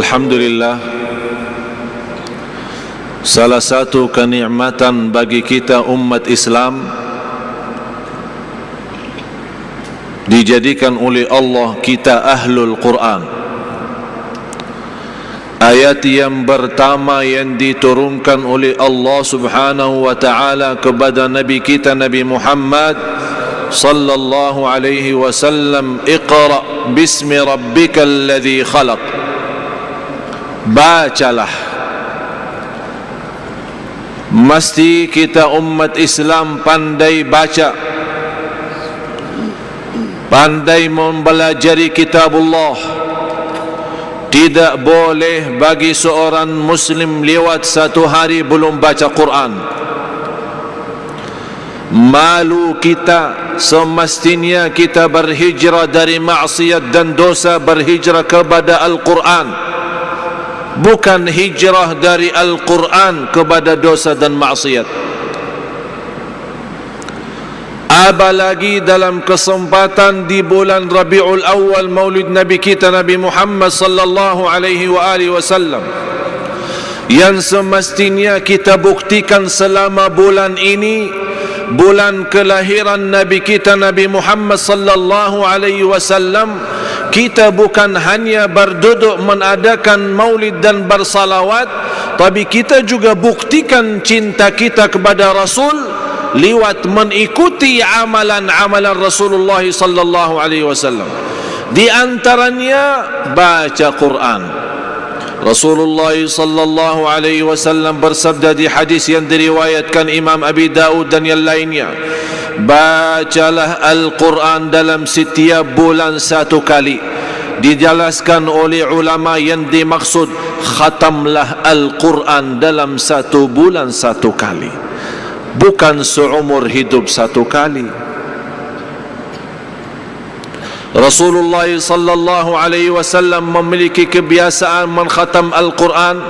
Alhamdulillah, salah satu kenikmatan bagi kita umat Islam dijadikan oleh Allah kita ahlul Quran. Ayat yang pertama yang diturunkan oleh Allah Subhanahu wa taala kepada nabi kita Nabi Muhammad sallallahu alaihi wasallam, Iqra bismi rabbikal ladzi khalaq. Bacalah. Mesti kita umat Islam pandai baca, pandai mempelajari kitabullah. Tidak boleh bagi seorang muslim lewat satu hari belum baca Quran. Malu kita, semestinya kita berhijrah dari maksiat dan dosa, berhijrah kepada Al-Quran, bukan hijrah dari Al-Quran kepada dosa dan maksiat. Apalagi dalam kesempatan di bulan Rabiul Awal, Maulid Nabi kita Nabi Muhammad sallallahu alaihi wasallam, yang semestinya kita buktikan selama bulan ini, bulan kelahiran Nabi kita Nabi Muhammad sallallahu alaihi wasallam, kita bukan hanya berduduk mengadakan maulid dan bersalawat, tapi kita juga buktikan cinta kita kepada Rasul lewat mengikuti amalan-amalan Rasulullah sallallahu alaihi wasallam. Di antaranya baca Quran. Rasulullah sallallahu alaihi wasallam bersabda di hadis yang diriwayatkan Imam Abi Daud dan yang lainnya, bacalah Al-Quran dalam setiap bulan satu kali. Dijelaskan oleh ulama yang dimaksud, khatamlah Al-Quran dalam satu bulan satu kali, bukan seumur hidup satu kali. Rasulullah sallallahu alaihi wasallam memiliki kebiasaan mengkhatam Al-Quran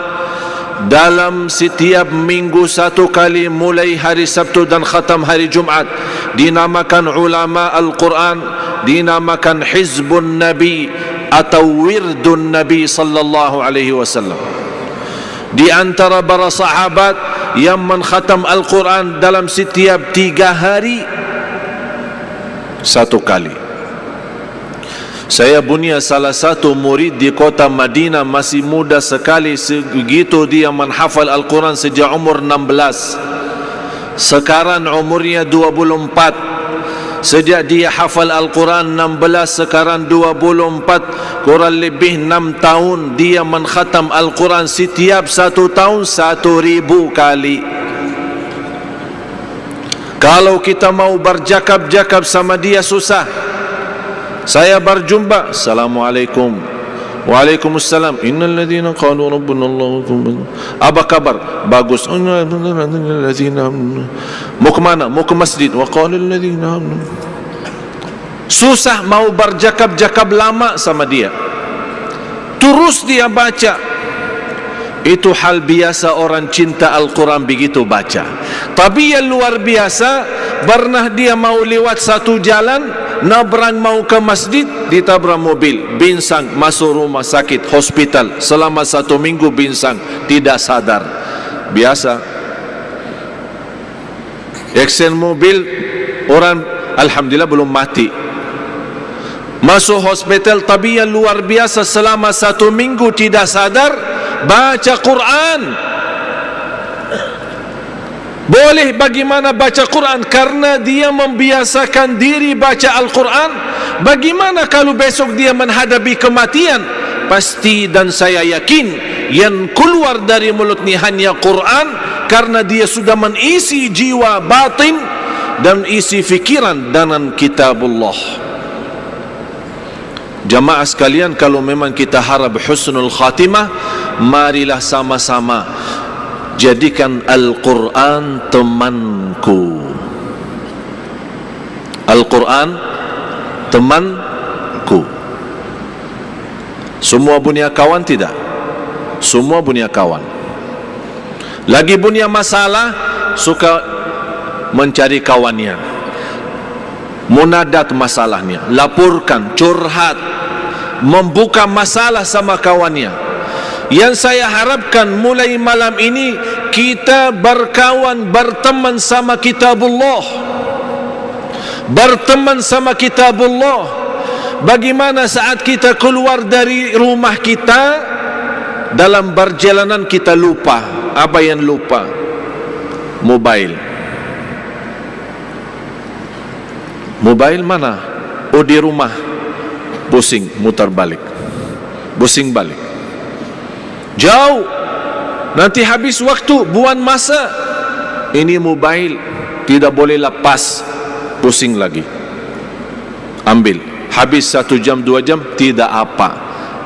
dalam setiap minggu satu kali, mulai hari Sabtu dan khatam hari Jumat. Dinamakan ulama Al-Quran, dinamakan Hizbun Nabi atau Wirdun Nabi sallallahu alaihi wasallam. Di antara para sahabat yang mengkhatam Al-Quran dalam setiap 3 hari satu kali. Saya punya salah satu murid di kota Madinah, masih muda sekali, segitu dia menghafal Al-Quran sejak umur 16. Sekarang umurnya 24. Sejak dia hafal Al-Quran 16, sekarang 24, kurang lebih 6 tahun dia mengkhatam Al-Quran. Setiap 1 tahun 1000 kali. Kalau kita mau berjakab-jakab sama dia susah. Saya berjumpa, Assalamualaikum, Waalaikumsalam, innal ladzina qalu rabbuna Allah, apa kabar? Bagus. Mau ke mana? Mau ke masjid. Wa qala alladzina, susah mau berjakab-jakab lama sama dia. Terus dia baca. Itu hal biasa orang cinta Al-Quran begitu baca. Tapi yang luar biasa, pernah dia mau lewat satu jalan, nabrak mau ke masjid, ditabrak mobil, binsang, masuk rumah sakit, hospital, selama 1 minggu binsang, tidak sadar. Biasa. Aksen mobil, orang alhamdulillah belum mati, masuk hospital. Tapi yang luar biasa, selama 1 minggu tidak sadar, baca Quran. Boleh bagaimana baca Quran? Karena dia membiasakan diri baca Al-Quran. Bagaimana kalau besok dia menghadapi kematian? Pasti dan saya yakin yang keluar dari mulutnya hanya Quran, karena dia sudah mengisi jiwa batin dan isi fikiran dengan kitabullah. Jamaah sekalian, kalau memang kita harap husnul khatimah, marilah sama-sama jadikan Al-Quran temanku. Al-Quran temanku. Semua punya kawan tidak? Semua punya kawan. Lagi punya masalah, suka mencari kawannya, munadat masalahnya, laporkan, curhat, membuka masalah sama kawannya. Yang saya harapkan mulai malam ini kita berkawan, berteman sama kitabullah, berteman sama kitabullah. Bagaimana saat kita keluar dari rumah kita, dalam perjalanan kita lupa. Apa yang lupa? Mobile. Mobile mana? Oh, di rumah. Pusing, mutar balik, pusing balik, jauh, nanti habis waktu, buang masa. Ini mobile tidak boleh lepas, pusing lagi, ambil, habis 1 jam 2 jam, tidak apa,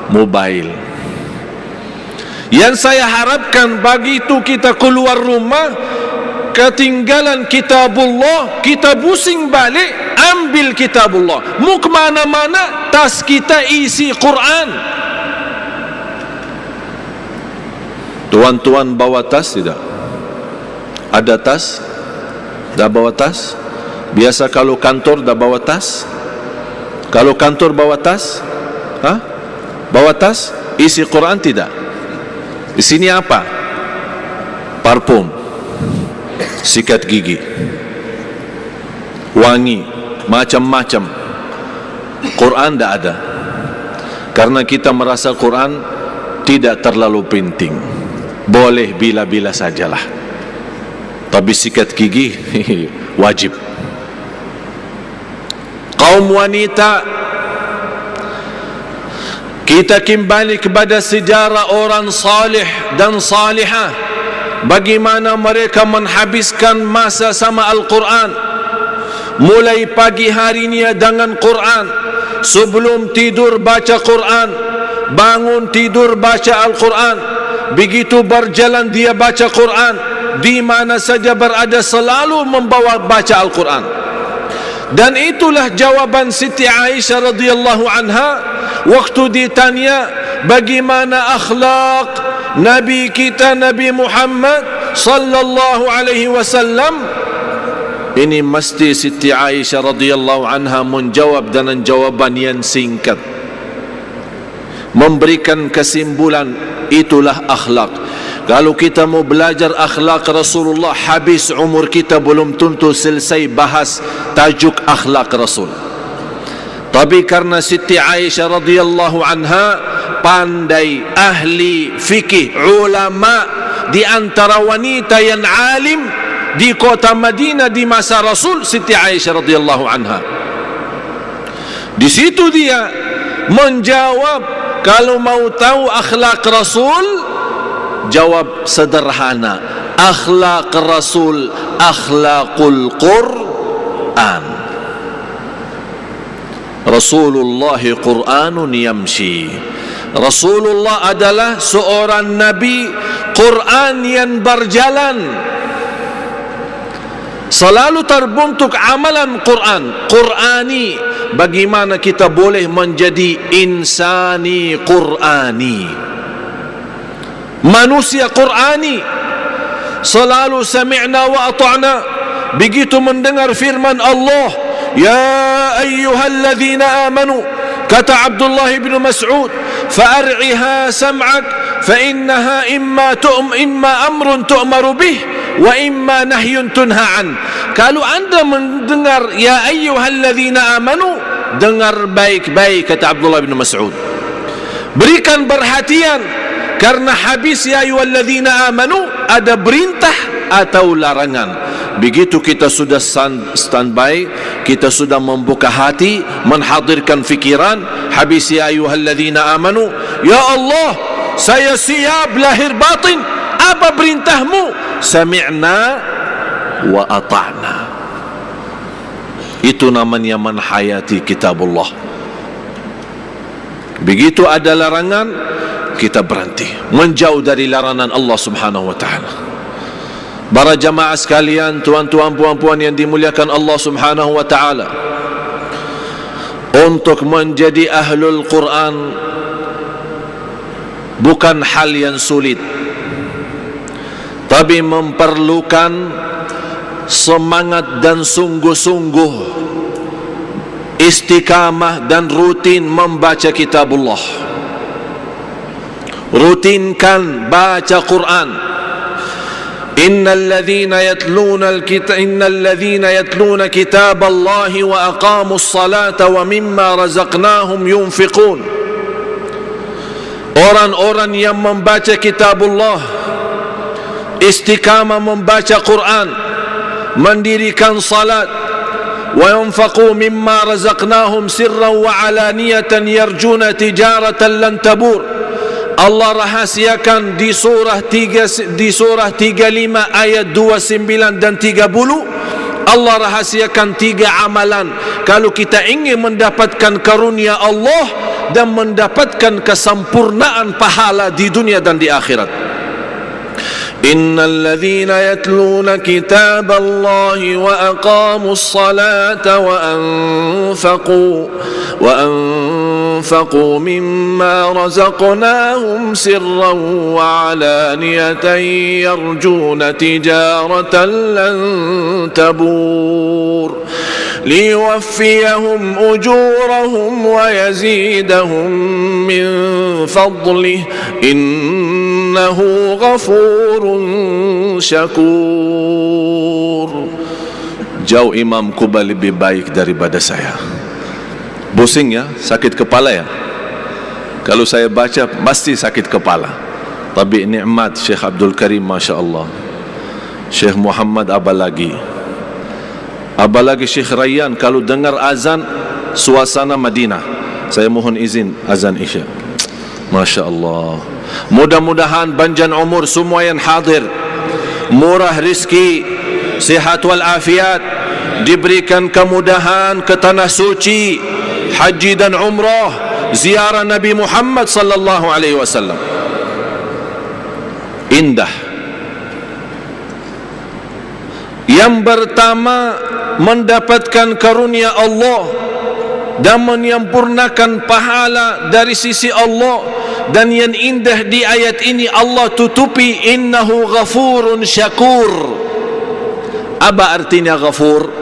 mobile. Yang saya harapkan begitu kita keluar rumah, ketinggalan kitabullah, kita pusing balik, ambil kitabullah. Mau ke mana-mana, tas kita isi Quran. Tuan-tuan bawa tas tidak? Ada tas? Dah bawa tas? Biasa kalau kantor dah bawa tas? Kalau kantor bawa tas? Hah? Bawa tas? Isi Quran tidak? Di sini apa? Parfum, sikat gigi, wangi, macam-macam. Quran tidak ada, karena kita merasa Quran tidak terlalu penting. Boleh bila-bila sajalah, tapi sikat gigi wajib. Kaum wanita, kita kembali kepada sejarah orang salih dan salihah, bagaimana mereka menghabiskan masa sama Al-Quran. Mulai pagi harinya dengan Quran, sebelum tidur baca Quran, bangun tidur baca Al-Quran, begitu berjalan dia baca Quran, di mana saja berada selalu membawa baca Al-Quran. Dan itulah jawaban Siti Aisyah radhiyallahu anha waktu ditanya bagaimana akhlak Nabi kita, Nabi Muhammad sallallahu alaihi wasallam. Ini mesti Siti Aisyah radhiyallahu anha menjawab dengan jawaban yang singkat, memberikan kesimpulan, itulah akhlak. Kalau kita mau belajar akhlak Rasulullah, habis umur kita belum tentu selesai bahas tajuk akhlak Rasul. Tapi karena Siti Aisyah radhiyallahu anha pandai, ahli fikih, ulama, di antara wanita yang alim di kota Madinah di masa Rasul, Siti Aisyah radhiyallahu anha. Di situ dia menjawab, kalau mau tahu akhlak Rasul, jawab sederhana, akhlak Rasul akhlakul Quran. Rasulullah Quranun yamshi. Rasulullah adalah seorang Nabi Quran yang berjalan, selalu terbentuk amalan Quran, Qurani. Bagaimana kita boleh menjadi insani Qurani, manusia Qurani? Selalu sami'na wa ata'na. Begitu mendengar firman Allah, ya ayyuhalladzina amanu, kata Abdullah bin Mas'ud, fa'ar'iha sam'ak fa innaha imma amrun tu'maru bih wa imma nahyun tunha an. Kalau anda mendengar ya ayyuhalladzina amanu, dengar baik-baik, kata Abdullah bin Mas'ud, berikan perhatian, karena habis ya ayyuhalladzina amanu ada perintah atau larangan. Begitu kita sudah standby, kita sudah membuka hati, menghadirkan fikiran, habis ya ayyuhalladzina amanu, ya Allah, saya siap lahir batin, apa perintahmu? Sami'na wa ata'na. Itu namanya menhayati kitabullah. Begitu ada larangan, kita berhenti, menjauh dari larangan Allah subhanahu wa ta'ala. Para jamaah sekalian, tuan-tuan, puan-puan yang dimuliakan Allah subhanahu wa ta'ala, untuk menjadi ahlul Quran bukan hal yang sulit, tapi memerlukan semangat dan sungguh-sungguh, istiqamah dan rutin membaca kitabullah. rutinkan baca Quran. Innal ladzina yatluna kitab Allah wa aqamus salata wa mimma razaqnahum yunfiqun. Orang-orang yang membaca kitab Allah, istiqamah membaca Quran, mendirikan salat, wa yunfaqu mimma razaqnahum sirran wa alaniyatan yarjuna tijaratan lan tabur. Allah rahasiakan di surah 35 ayat 29 dan 30. Allah rahasiakan 3 amalan kalau kita ingin mendapatkan karunia Allah dan mendapatkan kesempurnaan pahala di dunia dan di akhirat. Innal ladzina yatluna kitaballahi wa aqamus salata wa anfaqu mimma razaqnahum sirran wa alaniyatan yarjuna tijaratan lan tabur liyuwaffiyahum ujurahum wa yazidahum min fadlih innahu ghafurun syakur. Jauh Imam Kuba lebih baik daripada saya. Pusing ya, sakit kepala ya. Kalau saya baca pasti sakit kepala. Tapi nikmat Syekh Abdul Karim, Masya Allah. Syekh Muhammad Abalagi Syekh Rayyan, kalau dengar azan suasana Madinah. Saya mohon izin azan Isya. Masya Allah. Mudah-mudahan panjang umur semua yang hadir, murah rizki, sihat wal afiat, diberikan kemudahan ke tanah suci, haji dan umrah, ziarah Nabi Muhammad sallallahu alaihi wasallam. Indah. Yang pertama, mendapatkan karunia Allah dan menyempurnakan pahala dari sisi Allah. Dan yang indah di ayat ini, Allah tutupi innahu ghafurun syakur. Apa artinya ghafur?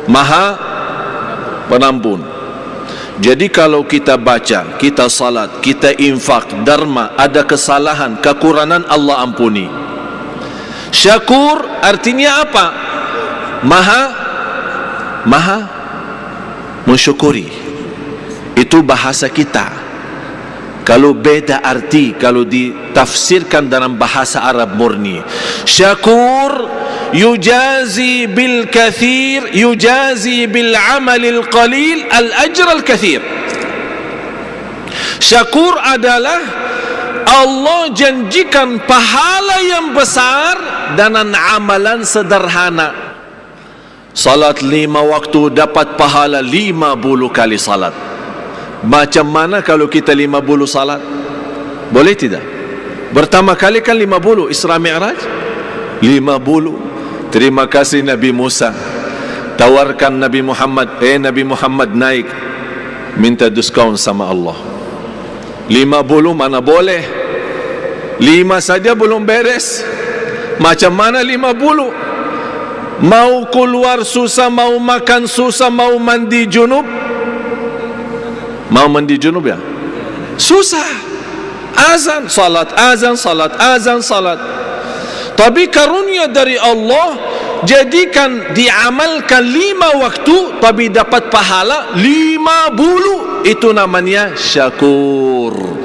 Maha penampun. Jadi kalau kita baca, kita salat, kita infak, dharma, ada kesalahan, kekurangan, Allah ampuni. Syakur artinya apa? Maha mensyukuri. Itu bahasa kita. Kalau beda arti kalau ditafsirkan dalam bahasa Arab murni. Syakur yujazi bil kathir, yujazi bil amalil qalil al ajr al kathir. Syakur adalah Allah janjikan pahala yang besar dengan amalan sederhana. Salat 5 waktu dapat pahala 50 kali salat. Macam mana kalau kita 50 salat? Boleh tidak? Pertama kali kan 50 Isra Mi'raj 50. Terima kasih Nabi Musa tawarkan Nabi Muhammad, Nabi Muhammad naik, minta diskaun sama Allah. 50 mana boleh, 5 saja belum beres, macam mana 50? Mau keluar susah, mau makan susah, mau mandi junub. Mau mandi junub ya? Susah. Azan, salat, azan, salat, azan, salat. Tapi karunia dari Allah, jadikan diamalkan 5 waktu, tapi dapat pahala 50. Itu namanya syakur.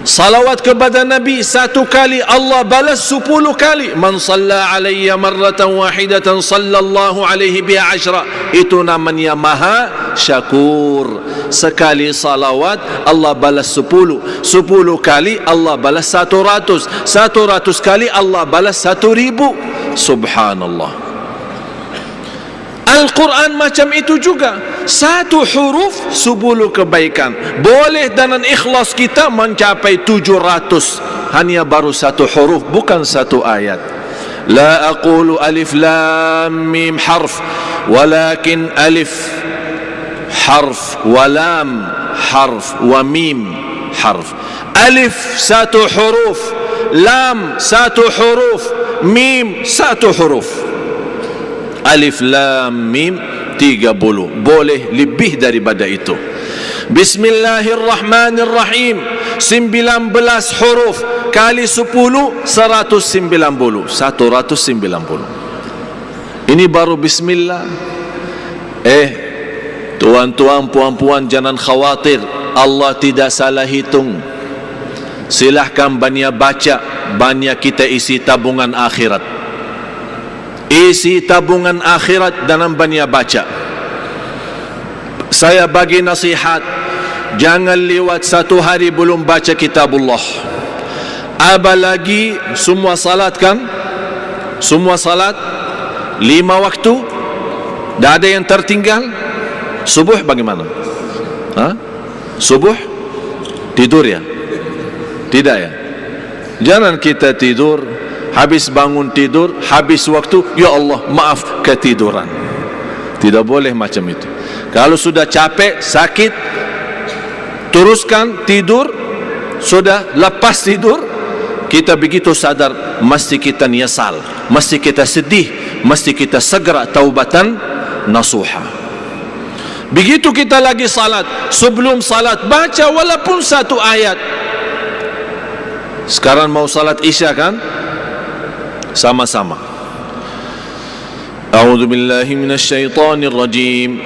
Salawat kepada Nabi 1 kali, Allah balas 10 kali. Man salla alayya marratan wahidatan sallallahu alaihi biha 10. Itu namanya maha syakur. Sekali salawat Allah balas 10. 10 kali Allah balas 100. 100 kali Allah balas 1000. Subhanallah. Al-Quran macam itu juga. 1 huruf 10 kebaikan. Boleh dengan ikhlas kita mencapai 700. Hanya baru 1 huruf, bukan 1 ayat. La aqulu alif lam mim harf, walakin alif harf, wa lam harf, wa mim harf. Alif 1 huruf, lam 1 huruf, mim 1 huruf. Alif lam mim 30. Boleh lebih daripada itu. Bismillahirrahmanirrahim. 19 huruf kali 10 190. Ini baru bismillah. Tuan-tuan, puan-puan, jangan khawatir, Allah tidak salah hitung. Silahkan banyak baca, banyak kita isi tabungan akhirat. Isi tabungan akhirat dalam banyak baca. Saya bagi nasihat, jangan lewat satu hari belum baca kitabullah. Apalagi semua salat kan? Semua salat 5 waktu, tidak ada yang tertinggal. Subuh bagaimana? Subuh tidur ya? Tidak ya? Jangan kita tidur, habis bangun tidur, habis waktu, ya Allah maaf ketiduran. Tidak boleh macam itu. Kalau sudah capek, sakit, teruskan tidur. Sudah lepas tidur, kita begitu sadar, mesti kita nyesal, mesti kita sedih, mesti kita segera taubatan nasuha. Begitu kita lagi salat, sebelum salat baca walaupun satu ayat. Sekarang mau salat isya kan? Sama-sama. A'udzu billahi minasy syaithanir rajim.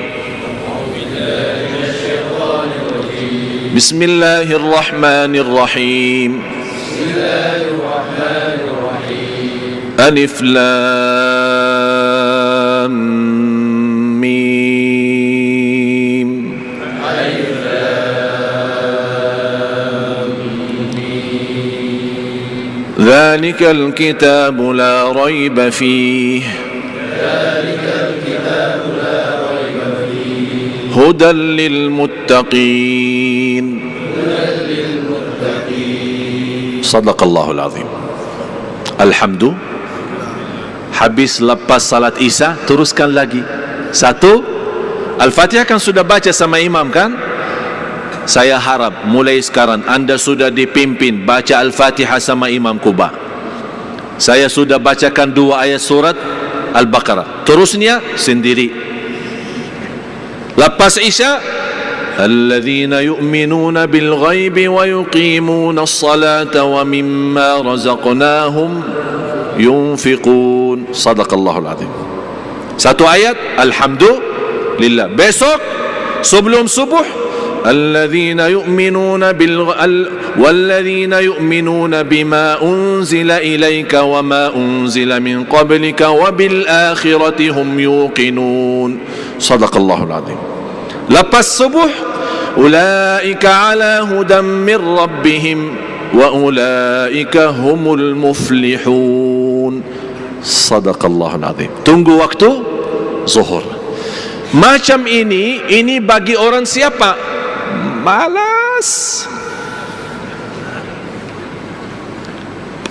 Bismillahirrahmanirrahim. Alif lam mim. ذلك الكتاب لا ريب فيه هدى للمتقين صدق الله العظيم. Alhamdulillah. Habis lepas salat isya, teruskan lagi. Satu, Al-Fatihah kan sudah baca sama imam kan? Saya harap mulai sekarang anda sudah dipimpin baca Al-Fatihah sama Imam Kuba. Saya sudah bacakan 2 ayat surat Al-Baqarah, terusnya sendiri. Lepas isya, alladzina yu'minuna bil ghaibi wa yuqimuna as-salata wa mimma razaqnahum yunfiqun. Sadaqallahul azim. Satu ayat alhamdulillah. Besok sebelum subuh, الذين يؤمنون والذين يؤمنون بما أنزل إليك وما أنزل من قبلك وبالآخرة هم يوقنون. صدق الله العظيم. Lepas subuh, أولئك على هدى من ربهم وأولئك هم المفلحون. صدق الله العظيم. Tunggu waktu zuhur. Macam ini bagi orang siapa? Malas.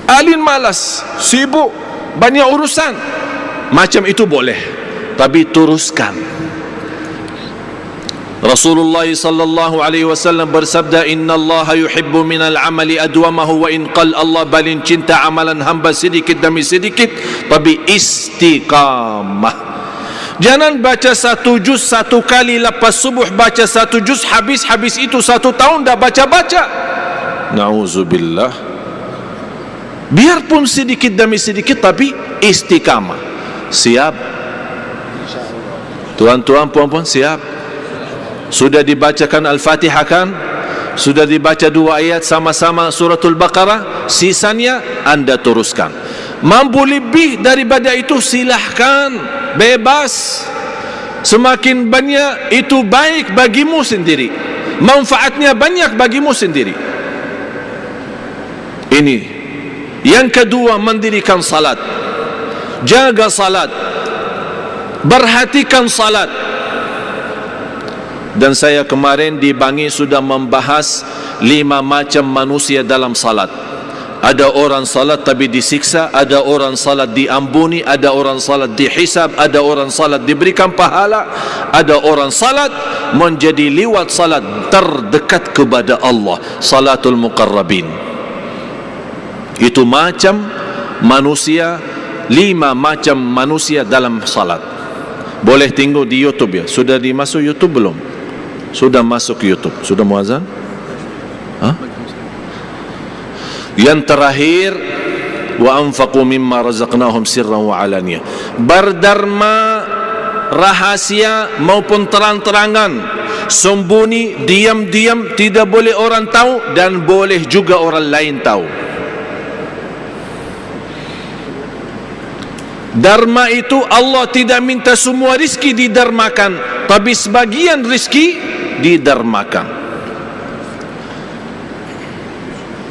Alin malas, sibuk, banyak urusan. Macam itu boleh, tapi teruskan. Rasulullah sallallahu alaihi wasallam bersabda, innallaha yuhibbu minal amali adwamahu wa in qal. Allah paling cinta amalan hamba sedikit demi sedikit, tapi istiqamah. Jangan baca 1 juz 1 kali, lepas subuh baca 1 juz, habis itu 1 tahun dah baca-baca. Na'udzubillah. Biarpun sedikit demi sedikit, tapi istiqamah. Siap? Tuan-tuan, puan-puan, siap? Sudah dibacakan Al-Fatihah kan? Sudah dibaca 2 ayat sama-sama suratul Baqarah, sisanya anda teruskan. Mampu lebih daripada itu silahkan, bebas. Semakin banyak itu baik bagimu sendiri, manfaatnya banyak bagimu sendiri. Ini yang kedua, mendirikan salat, jaga salat, perhatikan salat. Dan saya kemarin di Bangi sudah membahas 5 macam manusia dalam salat. Ada orang salat tapi disiksa, ada orang salat diampuni, ada orang salat dihisab, ada orang salat diberikan pahala, ada orang salat menjadi liwat salat terdekat kepada Allah, salatul muqarrabin. Itu macam manusia, 5 macam manusia dalam salat. Boleh tengok di YouTube ya. Sudah dimasuk YouTube belum? Sudah masuk YouTube. Sudah muazan? Yang terakhir, wa anfaqu mimma razaqnahum sirran wa alaniyah. Berderma rahasia maupun terang-terangan, sembunyi, diam-diam, tidak boleh orang tahu dan boleh juga orang lain tahu. Dharma itu Allah tidak minta semua rizki didermakan, tapi sebagian rizki didermakan.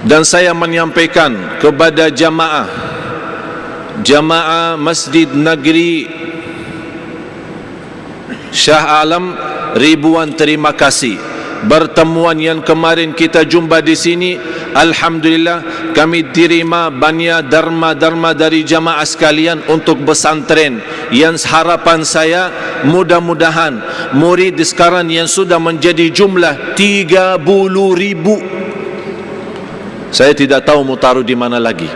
Dan saya menyampaikan kepada jamaah Masjid Negeri Shah Alam, ribuan terima kasih. Pertemuan yang kemarin kita jumpa di sini, alhamdulillah kami terima banyak dharma dari jamaah sekalian untuk pesantren. Yang harapan saya, mudah-mudahan murid sekarang yang sudah menjadi jumlah 30.000. Saya tidak tahu mau taruh di mana lagi.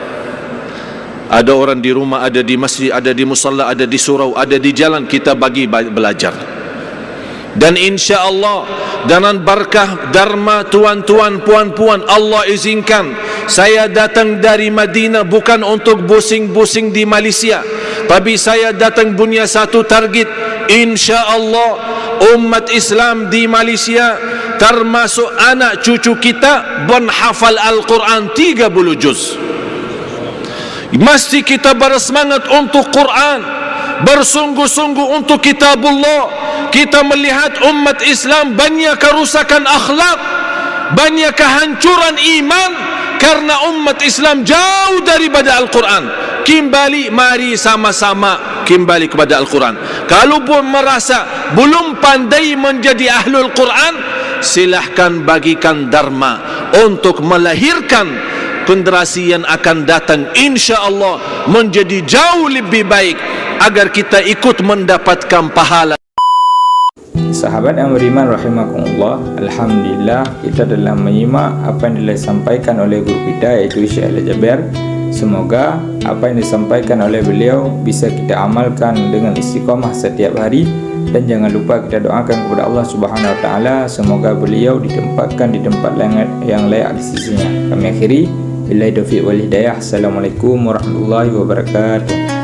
Ada orang di rumah, ada di masjid, ada di musalla, ada di surau, ada di jalan, kita bagi belajar. Dan insya Allah dengan berkah dharma tuan-tuan, puan-puan, Allah izinkan saya datang dari Madinah bukan untuk pusing-pusing di Malaysia, tapi saya datang punya satu target. Insya Allah umat Islam di Malaysia termasuk anak cucu kita menghafal Al-Quran 30 juz. Mesti kita bersemangat untuk Quran, bersungguh-sungguh untuk kitabullah. Kita melihat umat Islam banyak kerusakan akhlak, banyak kehancuran iman karena umat Islam jauh daripada Al-Quran. Kembali, mari sama-sama kembali kepada Al-Quran. Kalau pun merasa belum pandai menjadi ahlul Quran, silahkan bagikan dharma untuk melahirkan generasi yang akan datang, insya Allah menjadi jauh lebih baik agar kita ikut mendapatkan pahala. Sahabat yang beriman rahimakumullah, alhamdulillah kita telah menyimak apa yang disampaikan oleh guru kita yaitu Syekh Al-Jaber. Semoga apa yang disampaikan oleh beliau bisa kita amalkan dengan istiqamah setiap hari, dan jangan lupa kita doakan kepada Allah Subhanahu wa taala semoga beliau ditempatkan di tempat yang layak di sisinya. Kami akhiri, billahi taufiq wal hidayah. Assalamualaikum warahmatullahi wabarakatuh.